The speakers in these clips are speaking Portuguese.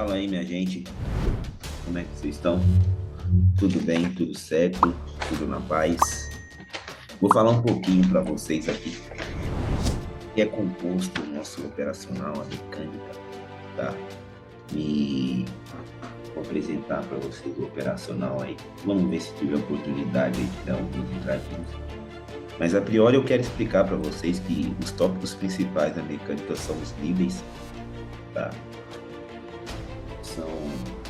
Fala aí, minha gente. Como é que vocês estão? Tudo bem? Tudo certo? Tudo na paz? Vou falar um pouquinho para vocês aqui que é composto o nosso operacional, a mecânica, tá? E vou apresentar para vocês o operacional aí. Vamos ver se tiver oportunidade aí de dar alguns entradinhos. Mas a priori eu quero explicar para vocês que os tópicos principais da mecânica são os níveis, tá? São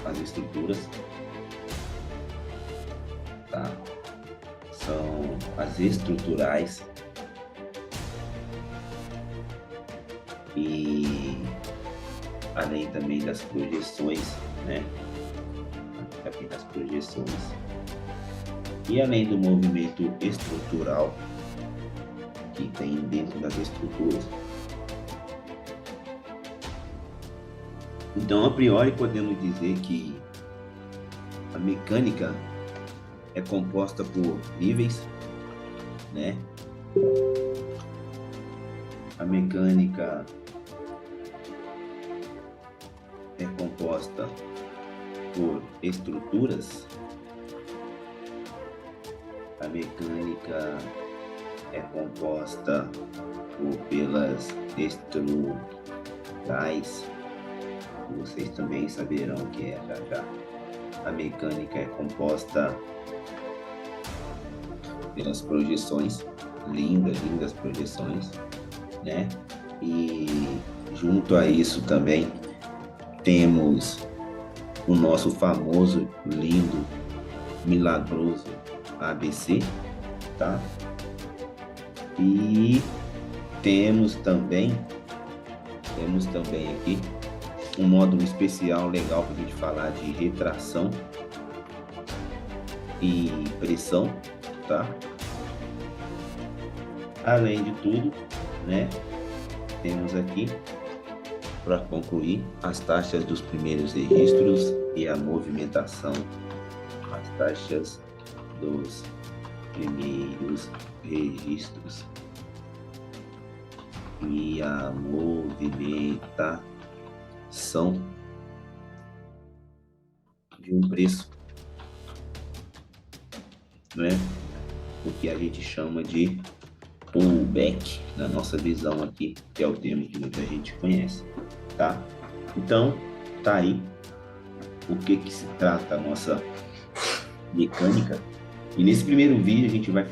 as estruturas, tá? São as estruturais e além também das projeções, né? Aqui das projeções. E além do movimento estrutural que tem dentro das estruturas. Então, a priori, podemos dizer que a mecânica é composta por níveis, né? A mecânica é composta por estruturas. A mecânica é composta pelas estruturais. Vocês também saberão o que é já já. A mecânica é composta pelas projeções, lindas projeções, né? E junto a isso também temos o nosso famoso, lindo, milagroso ABC, tá? E temos também aqui um módulo especial legal para a gente falar de retração e pressão, tá? Além de tudo, né? Temos aqui, para concluir, as taxas dos primeiros registros e a movimentação. As taxas dos primeiros registros e a movimentação de um preço, né? O que a gente chama de pullback, na nossa visão aqui, que é o termo que muita gente conhece, tá? Então, tá aí o que se trata a nossa mecânica. E nesse primeiro vídeo a gente vai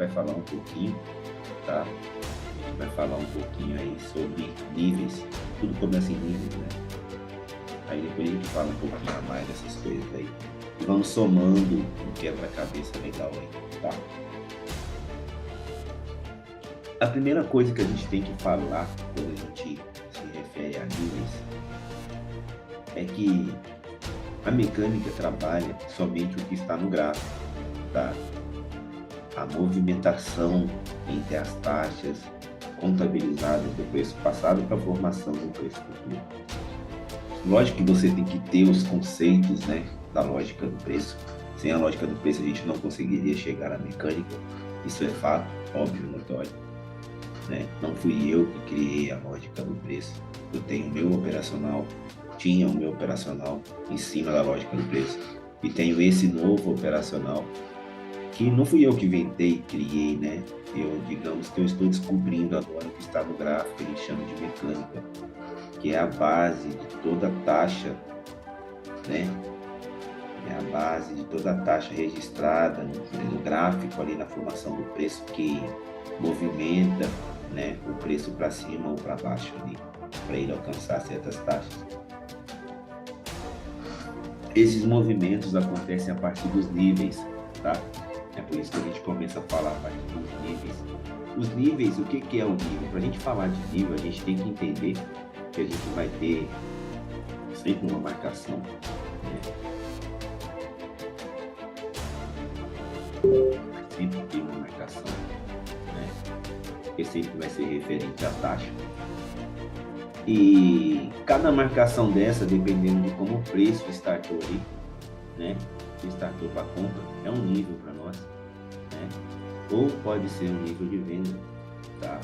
falar um pouquinho, tá? A gente vai falar um pouquinho aí sobre níveis. Tudo começa em níveis, né? Aí depois a gente fala um pouquinho a mais dessas coisas aí. E vamos somando um quebra-cabeça legal aí, tá? A primeira coisa que a gente tem que falar quando a gente se refere a níveis é que a mecânica trabalha somente o que está no gráfico, tá? A movimentação entre as taxas contabilizadas do preço passado para a formação do preço futuro. Lógico que você tem que ter os conceitos, né, da lógica do preço. Sem a lógica do preço a gente não conseguiria chegar à mecânica. Isso é fato, óbvio, notório, né? Não fui eu que criei a lógica do preço. Eu tenho tinha o meu operacional em cima da lógica do preço. E tenho esse novo operacional que não fui eu que inventei e criei, né? Digamos que eu estou descobrindo agora o que está no gráfico, que a gente chama de mecânica, que é a base de toda a taxa, né? É a base de toda a taxa registrada no gráfico ali na formação do preço que movimenta, né, o preço para cima ou para baixo ali, para ele alcançar certas taxas. Esses movimentos acontecem a partir dos níveis, tá? É por isso que a gente começa a falar a partir dos níveis. Os níveis, o que é o nível? Para a gente falar de nível, a gente tem que entender que a gente vai ter sempre uma marcação, né? Sempre tem uma marcação, né? Que sempre vai ser referente à taxa. E cada marcação dessa, dependendo de como o preço startou ali, né? Se startou para compra, é um nível para nós, né? Ou pode ser um nível de venda, tá?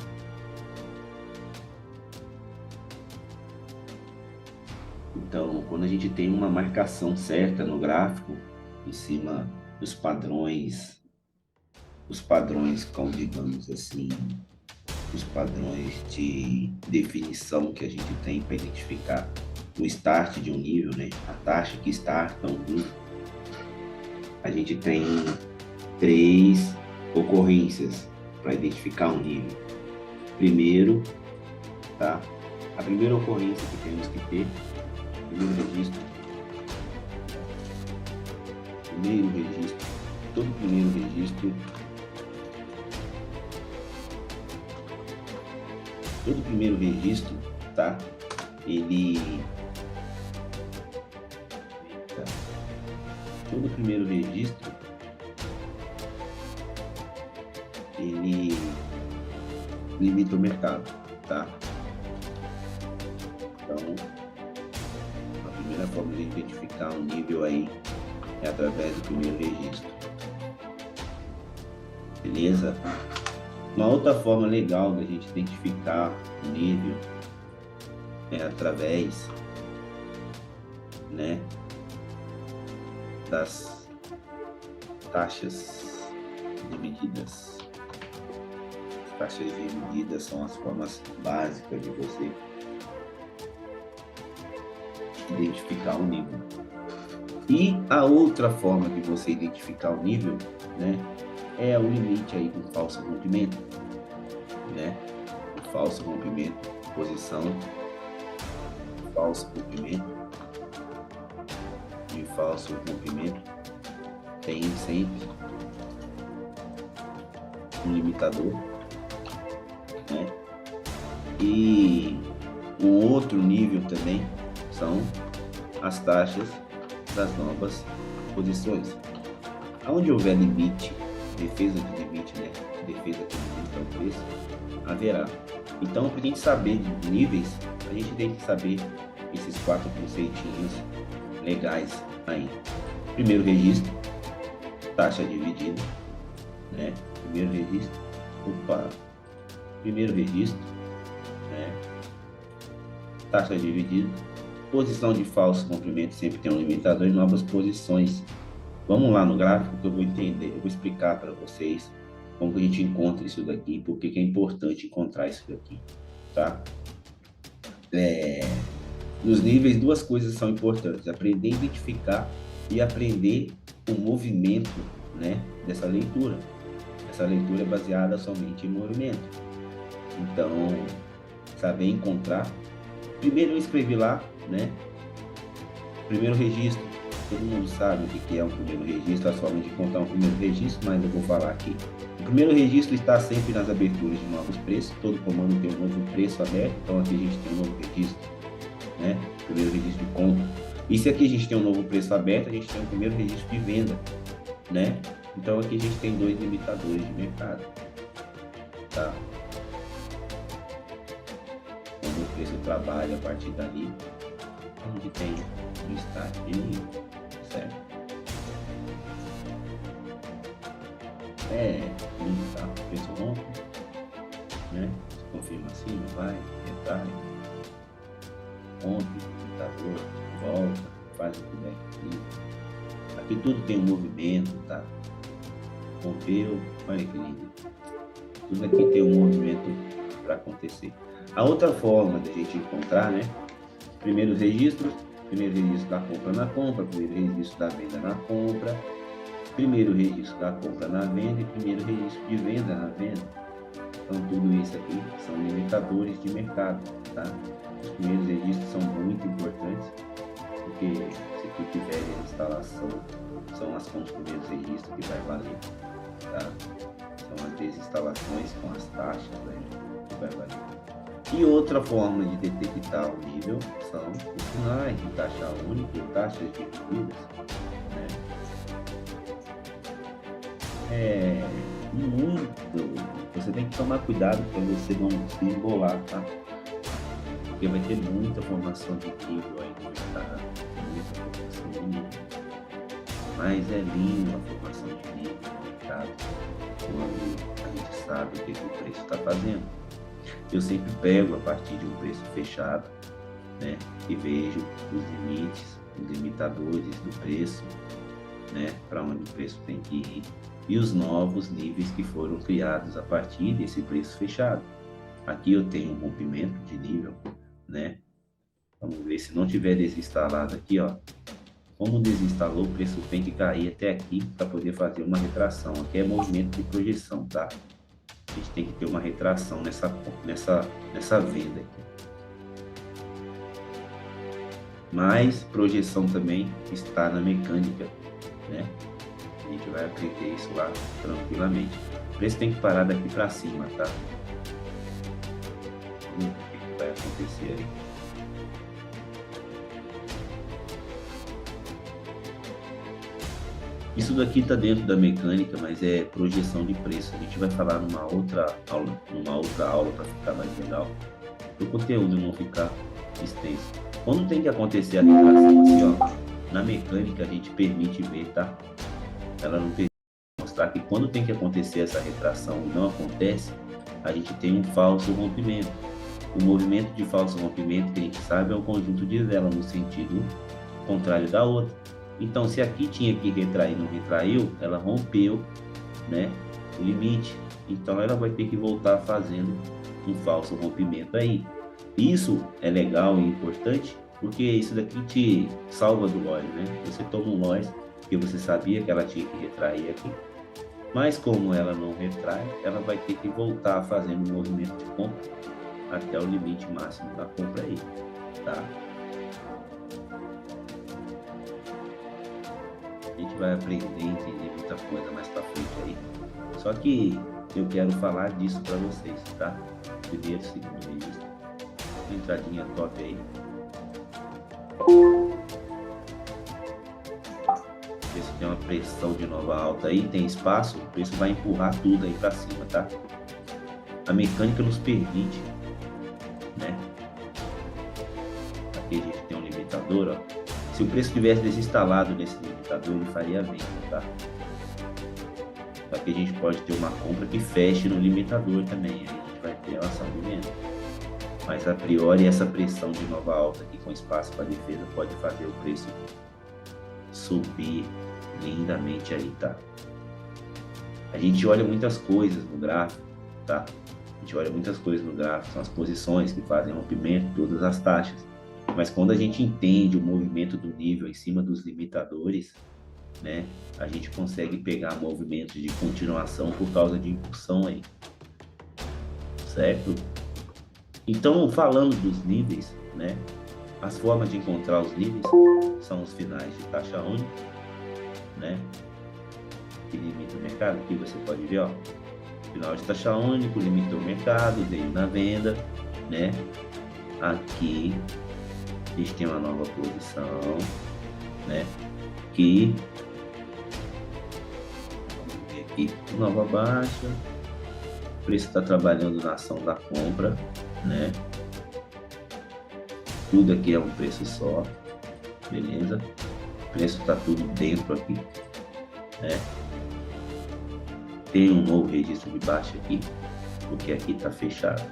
Então, quando a gente tem uma marcação certa no gráfico, em cima dos padrões, os padrões, como digamos assim, os padrões de definição que a gente tem para identificar o start de um nível, né? A taxa que starta um nível, a gente tem 3 ocorrências para identificar um nível. Primeiro, tá? A primeira ocorrência que temos que ter, primeiro registro, todo primeiro registro, tá? Todo primeiro registro, ele limita o mercado, tá? Então, a primeira forma de identificar um nível aí é através do primeiro registro. Beleza? Uma outra forma legal da gente identificar o nível é através, né, das taxas divididas. As taxas divididas são as formas básicas de você identificar o nível. E a outra forma de você identificar o nível, né, é o limite aí do falso rompimento, né? O falso rompimento, posição, falso rompimento e falso rompimento tem sempre um limitador, né? E um outro nível também são as taxas das novas posições. Onde houver limite, defesa de limite, né? Defesa de limite ao preço, haverá. Então, para a gente saber de níveis, a gente tem que saber esses 4 conceitinhos legais aí. Primeiro registro, taxa dividida, né? Primeiro registro, né? Taxa dividida, posição de falso comprimento sempre tem um limitador e novas posições. Vamos lá no gráfico que eu vou entender, eu vou explicar para vocês como que a gente encontra isso daqui, por que é importante encontrar isso daqui, tá? Nos níveis, 2 coisas são importantes: aprender a identificar e aprender o movimento, né, dessa leitura. Essa leitura é baseada somente em movimento. Então, saber encontrar. Primeiro eu escrevi lá, né, primeiro registro. Todo mundo sabe o que é um primeiro registro, é somente encontrar um primeiro registro, mas eu vou falar aqui. O primeiro registro está sempre nas aberturas de novos preços, todo comando tem um novo preço aberto, então aqui a gente tem um novo registro, né? Primeiro registro de compra. E se aqui a gente tem um novo preço aberto, a gente tem um primeiro registro de venda, né? Então aqui a gente tem 2 limitadores de mercado, tá? Quando o preço trabalha a partir dali, onde tem um start de nível, certo? Tá? O preço rompe, né? Se confirma assim, vai, retrai, rompe, limitador, volta, faz o que der aqui. Aqui tudo tem um movimento, tá? Rompeu, olha que lindo. Tudo aqui tem um movimento para acontecer. A outra forma da gente encontrar, né? Primeiro registro da compra na compra, primeiro registro da venda na compra, primeiro registro da compra na venda e primeiro registro de venda na venda. Então, tudo isso aqui são limitadores de mercado, tá? Os primeiros registros são muito importantes, porque se tu tiver a instalação, são os primeiros registros que vai valer, tá? São as desinstalações com as taxas, né, que vai valer. E outra forma de detectar o nível são os sinais de taxa única e taxas divididas, né? Você tem que tomar cuidado para você não se embolar, tá? Porque vai ter muita formação de nível aí no mercado, muita formação de nível. Mas é lindo a formação de nível no mercado, quando a gente sabe o que o preço está fazendo. Eu sempre pego a partir de um preço fechado, né? E vejo os limites, os limitadores do preço, né? Para onde o preço tem que ir e os novos níveis que foram criados a partir desse preço fechado. Aqui eu tenho um rompimento de nível, né? Vamos ver, se não tiver desinstalado aqui, ó. Como desinstalou, o preço tem que cair até aqui para poder fazer uma retração. Aqui é movimento de projeção, tá? A gente tem que ter uma retração nessa venda aqui. Mas projeção também está na mecânica, né? A gente vai aprender isso lá tranquilamente. O preço tem que parar daqui para cima, tá? O que vai acontecer aí? Isso daqui está dentro da mecânica, mas é projeção de preço. A gente vai falar numa outra aula para ficar mais legal, para o conteúdo não ficar extenso. Quando tem que acontecer a retração assim, ó, na mecânica a gente permite ver, tá? Ela não permite mostrar que quando tem que acontecer essa retração e não acontece, a gente tem um falso rompimento. O movimento de falso rompimento que a gente sabe é um conjunto de vela no sentido contrário da outra. Então, se aqui tinha que retrair, não retraiu, ela rompeu, né, o limite. Então, ela vai ter que voltar fazendo um falso rompimento aí. Isso é legal e importante, porque isso daqui te salva do loss, né? Você toma um loss, porque você sabia que ela tinha que retrair aqui. Mas como ela não retrai, ela vai ter que voltar fazendo um movimento de compra até o limite máximo da compra aí, tá? A gente vai aprender a entender muita coisa mais pra frente aí. Só que eu quero falar disso para vocês, tá? Primeiro, segundo registro. Uma entradinha top aí. Ver se tem uma pressão de nova alta aí, tem espaço, o preço vai empurrar tudo aí para cima, tá? A mecânica nos permite, né? Aqui a gente tem um limitador, ó. Se o preço tivesse desinstalado nesse limitador, ele faria venda, tá? Só que a gente pode ter uma compra que feche no limitador também, aí a gente vai ter a ação de venda. Mas a priori essa pressão de nova alta aqui com espaço para defesa pode fazer o preço subir lindamente aí, tá? A gente olha muitas coisas no gráfico, tá? A gente olha muitas coisas no gráfico, são as posições que fazem rompimento, todas as taxas. Mas quando a gente entende o movimento do nível em cima dos limitadores, né, a gente consegue pegar movimentos de continuação por causa de impulsão aí, certo? Então, falando dos níveis, né, as formas de encontrar os níveis são os finais de taxa única, né, que limita o mercado. Aqui você pode ver, ó, final de taxa única, limitou o mercado, veio na venda, né, aqui a gente tem uma nova posição, né? Que vamos ver aqui, nova baixa. O preço está trabalhando na ação da compra, né? Tudo aqui é um preço só, beleza? O preço está tudo dentro aqui, né? Tem um novo registro de baixa aqui, porque aqui está fechado,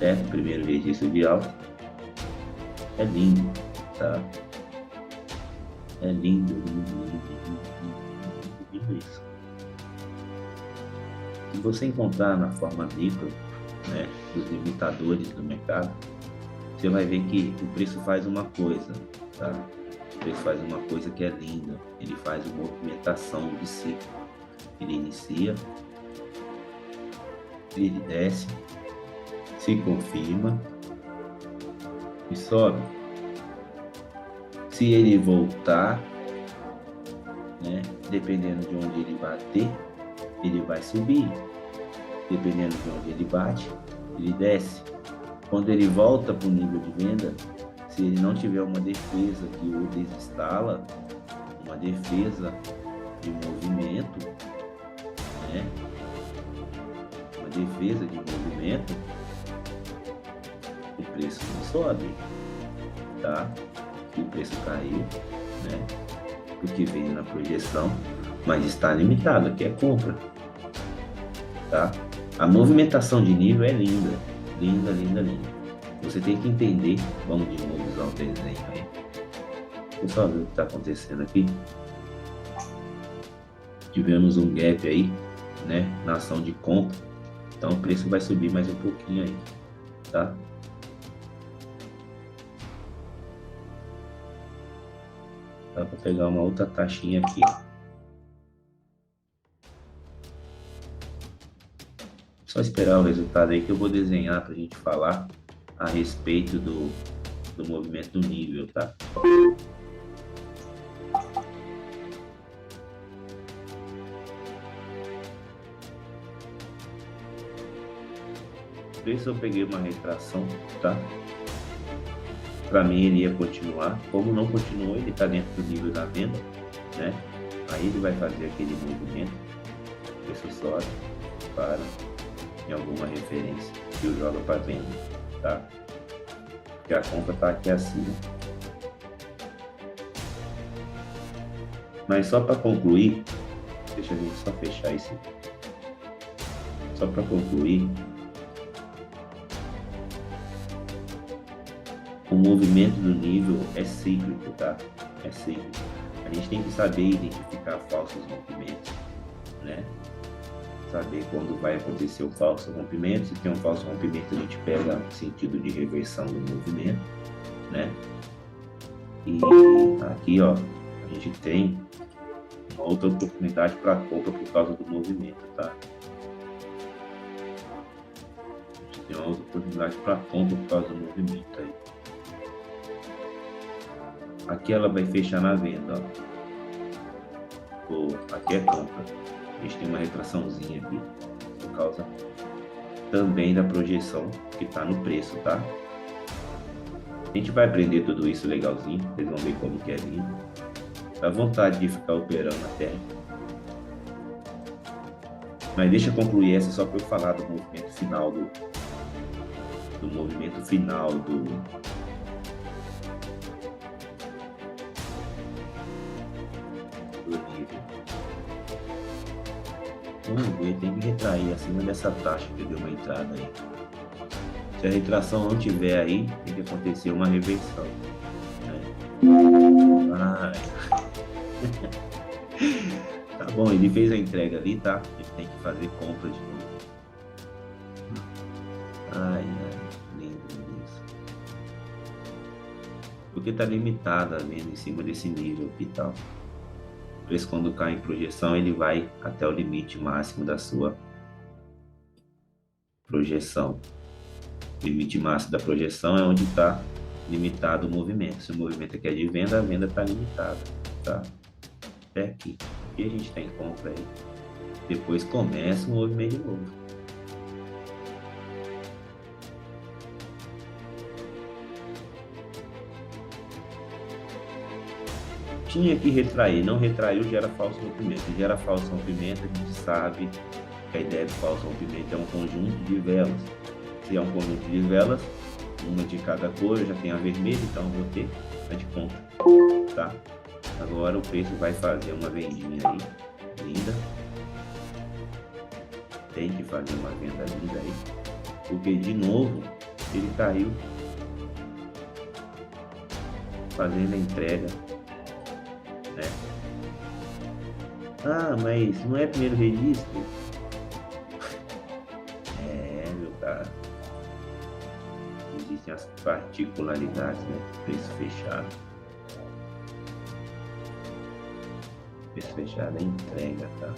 certo? Primeiro registro de alta. É lindo, tá? É lindo, lindo isso. Se você encontrar na forma micro, né, os limitadores do mercado, você vai ver que o preço faz uma coisa, tá? O preço faz uma coisa que é linda. Ele faz uma movimentação de ciclo. Ele inicia, ele desce, se confirma e sobe. Se ele voltar, né, dependendo de onde ele bater, ele vai subir. Dependendo de onde ele bate, ele desce. Quando ele volta para o nível de venda, se ele não tiver uma defesa que o desinstala, uma defesa de movimento, né, uma defesa de movimento, o preço não sobe, tá? O preço caiu, né? Porque veio na projeção, mas está limitado, aqui é compra, tá? A movimentação de nível é linda, linda, linda, linda. Você tem que entender. Vamos de novo usar o desenho aí. Deixa eu só ver o que está acontecendo aqui. Tivemos um gap aí, né, na ação de compra. Então o preço vai subir mais um pouquinho aí, tá? Dá para pegar uma outra taxinha aqui. Só esperar o resultado aí que eu vou desenhar para a gente falar a respeito do movimento do nível, tá? Por isso eu peguei uma retração, tá? Para mim ele ia continuar. Como não continuou, ele está dentro do nível da venda, né? Aí ele vai fazer aquele movimento. O preço sobe para em alguma referência que eu jogo para venda, tá? Porque a compra está aqui acima. Mas só para concluir, deixa eu só fechar isso. Só para concluir, o movimento do nível é cíclico, tá? É cíclico. A gente tem que saber identificar falsos rompimentos, né? Saber quando vai acontecer o falso rompimento. Se tem um falso rompimento, a gente pega o sentido de reversão do movimento, né? E aqui, ó, a gente tem uma outra oportunidade para compra por causa do movimento, tá? A gente tem uma outra oportunidade para compra por causa do movimento aí. Aqui ela vai fechar na venda, ó. Aqui é compra. A gente tem uma retraçãozinha aqui por causa também da projeção que está no preço, tá? A gente vai aprender tudo isso legalzinho. Vocês vão ver como que é lindo. Dá vontade de ficar operando até. Mas deixa eu concluir essa só para eu falar do movimento final do movimento final do nível. Vamos ver, tem que retrair acima dessa taxa que deu uma entrada aí. Se a retração não tiver aí, tem que acontecer uma reversão, né? Tá bom, ele fez a entrega ali, tá? A gente tem que fazer compra de novo. Ai, lindo isso. Porque tá limitada a venda em cima desse nível aqui e tal. O preço, quando cai em projeção, ele vai até o limite máximo da sua projeção. O limite máximo da projeção é onde está limitado o movimento. Se o movimento aqui é de venda, a venda está limitada, tá? Até aqui. Aqui a gente tem compra aí. Depois começa o movimento de novo. Tinha que retrair, não retraiu, gera falso rompimento. Se gera falso rompimento, a gente sabe que a ideia do falso rompimento é um conjunto de velas. Se é um conjunto de velas, uma de cada cor, eu já tenho a vermelha, então eu vou ter a de contra, tá? Agora o preço vai fazer uma vendinha aí, linda. Tem que fazer uma venda linda aí, porque de novo ele caiu fazendo a entrega, né? Ah, mas não é primeiro registro? É, meu cara. Existem as particularidades, né? Preço fechado. Preço fechado é entrega, tá?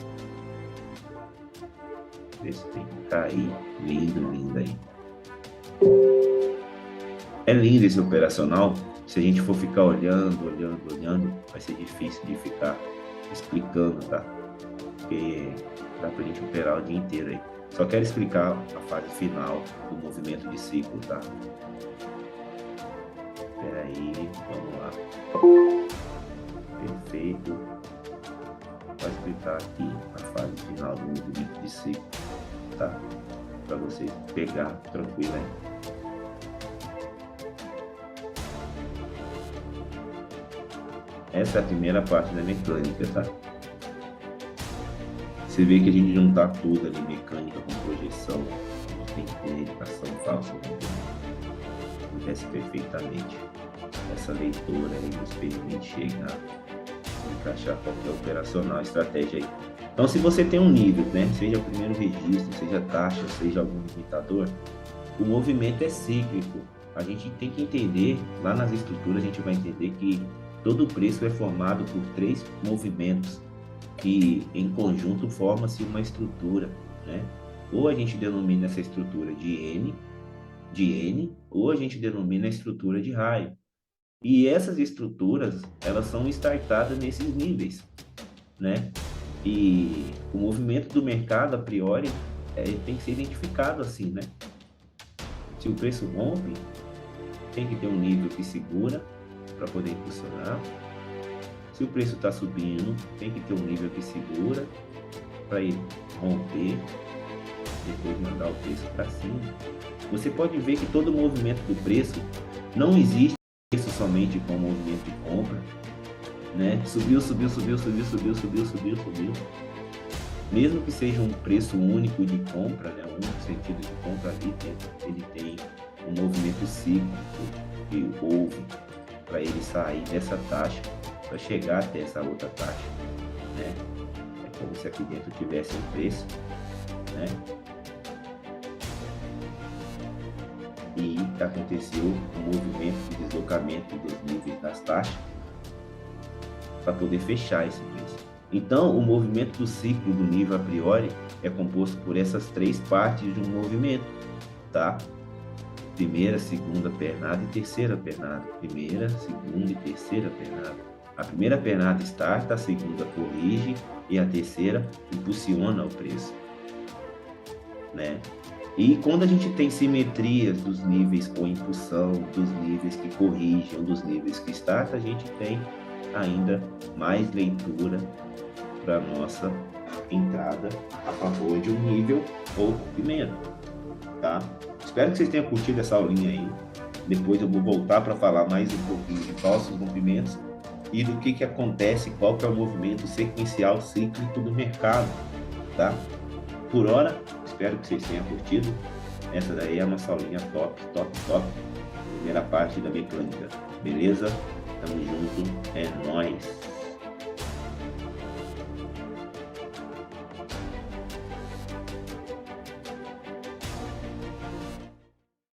Preço tem que cair. Lindo, lindo aí. É lindo esse operacional. Se a gente for ficar olhando, vai ser difícil de ficar explicando, tá? Porque dá pra gente operar o dia inteiro aí. Só quero explicar a fase final do movimento de ciclo, tá? Espera aí, vamos lá. Perfeito. Vou explicar aqui a fase final do movimento de ciclo, tá? Para vocês pegar tranquilo aí. Essa é a primeira parte da mecânica, tá? Você vê que a gente não tá tudo ali mecânica com projeção. A gente tem que ter ação falsa. acontece perfeitamente. Essa leitura aí nos permite chegar, encaixar qualquer operacional, estratégia aí. Então, se você tem um nível, né, seja o primeiro registro, seja taxa, seja algum limitador, o movimento é cíclico. A gente tem que entender, lá nas estruturas a gente vai entender que todo preço é formado por 3 movimentos que em conjunto forma-se uma estrutura, né? Ou a gente denomina essa estrutura de N, ou a gente denomina a estrutura de raio. E essas estruturas, elas são startadas nesses níveis, né? E o movimento do mercado, a priori, tem que ser identificado assim, né? Se o preço rompe, tem que ter um nível que segura para poder impulsionar. Se o preço está subindo, tem que ter um nível que segura para ele romper, depois mandar o preço para cima. Você pode ver que todo movimento do preço não existe isso somente com o movimento de compra, né? Subiu. Mesmo que seja um preço único de compra, né? Um único sentido de compra ali dentro, ele tem um movimento cíclico que houve para ele sair dessa taxa para chegar até essa outra taxa, né? É como se aqui dentro tivesse um preço, né? E aconteceu um movimento de deslocamento dos níveis das taxas para poder fechar esse preço. Então, o movimento do ciclo do nível a priori é composto por essas 3 partes de um movimento, tá? Primeira, segunda pernada e terceira pernada. Primeira, segunda e terceira pernada. A primeira pernada starta, a segunda corrige e a terceira impulsiona o preço, né? E quando a gente tem simetrias dos níveis com impulsão, dos níveis que corrigem, dos níveis que startam, a gente tem ainda mais leitura para nossa entrada a favor de um nível ou rompimento, tá? Espero que vocês tenham curtido essa aulinha aí. Depois eu vou voltar para falar mais um pouquinho de falsos rompimentos e do que acontece, qual que é o movimento sequencial cíclico do mercado, tá? Por hora, espero que vocês tenham curtido. Essa daí é a nossa aulinha top. Primeira parte da mecânica. Beleza? Tamo junto. É nóis.